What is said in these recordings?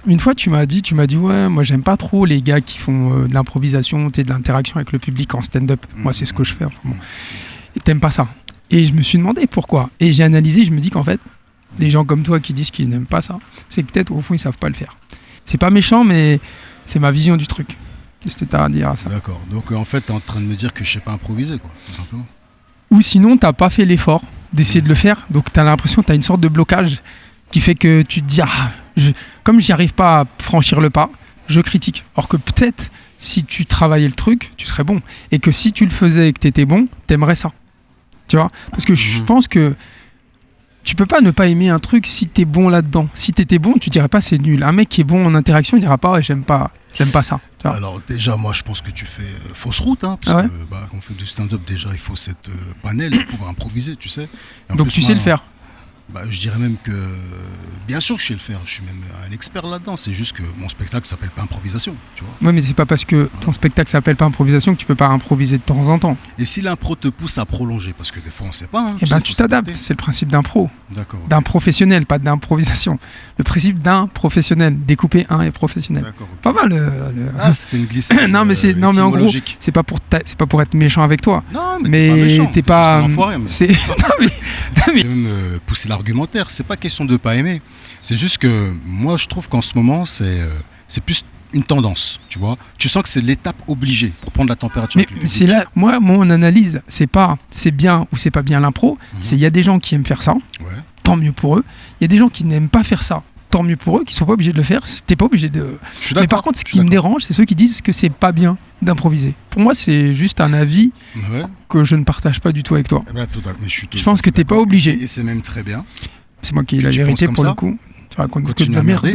Une fois, tu m'as dit, ouais, moi j'aime pas trop les gars qui font de l'improvisation, de l'interaction avec le public en stand-up. Moi, c'est ce que je fais. Enfin, bon. Et t'aimes pas ça. Et je me suis demandé pourquoi. Et j'ai analysé, je me dis qu'en fait, les gens comme toi qui disent qu'ils n'aiment pas ça, c'est que peut-être au fond, ils savent pas le faire. C'est pas méchant, mais c'est ma vision du truc. C'était à dire à ça. D'accord. Donc en fait, t'es en train de me dire que je sais pas improviser, quoi, tout simplement. Ou sinon, t'as pas fait l'effort d'essayer de le faire. Donc t'as l'impression que t'as une sorte de blocage qui fait que tu te dis, comme j'y arrive pas à franchir le pas, je critique. Or que peut-être, si tu travaillais le truc, tu serais bon. Et que si tu le faisais et que t'étais bon, t'aimerais ça. Tu vois ? Parce que je pense que tu peux pas ne pas aimer un truc si t'es bon là-dedans. Si t'étais bon, tu dirais pas c'est nul. Un mec qui est bon en interaction, il dira pas j'aime pas ça. Tu vois ? Alors déjà, moi, je pense que tu fais fausse route, hein, parce que quand on fait du stand-up, déjà, il faut cette panel pour pouvoir improviser, tu sais. Donc tu sais le faire. Je dirais même que, bien sûr que je sais le faire, je suis même un expert là-dedans, c'est juste que mon spectacle s'appelle pas improvisation, tu vois. Ouais, mais c'est pas parce que ton spectacle s'appelle pas improvisation que tu peux pas improviser de temps en temps. Et si l'impro te pousse à prolonger, parce que des fois on sait pas, hein, tu t'adaptes, c'est le principe d'impro. D'accord. D'un professionnel, pas d'improvisation. Le principe d'un professionnel, découper un et professionnel. D'accord. Okay. Pas mal Ah, c'était une glissade. non, mais en gros, c'est pas pour être méchant avec toi. Non, mais t'es pas un enfoiré, c'est Je vais me pousser l'argumentaire, c'est pas question de pas aimer. C'est juste que moi je trouve qu'en ce moment c'est plus une tendance, tu vois. Tu sens que c'est l'étape obligée pour prendre la température du public. C'est là, moi mon analyse, c'est pas c'est bien ou c'est pas bien l'impro, c'est il y a des gens qui aiment faire ça. Ouais. Tant mieux pour eux. Il y a des gens qui n'aiment pas faire ça. Tant mieux pour eux, qui sont pas obligés de le faire. T'es pas obligé de. Mais par contre, ce qui me dérange, c'est ceux qui disent que c'est pas bien d'improviser. Pour moi, c'est juste un avis que je ne partage pas du tout avec toi. Je pense que t'es pas obligé. Et c'est même très bien. C'est moi qui ai la vérité pour le coup. Tu racontes beaucoup de la merde.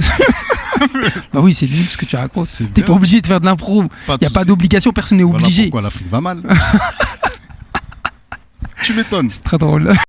Bah oui, c'est nul ce que tu racontes. T'es pas obligé de faire de l'impro. Il n'y a pas d'obligation, personne n'est obligé. Pourquoi l'Afrique va mal? Tu m'étonnes. C'est très drôle.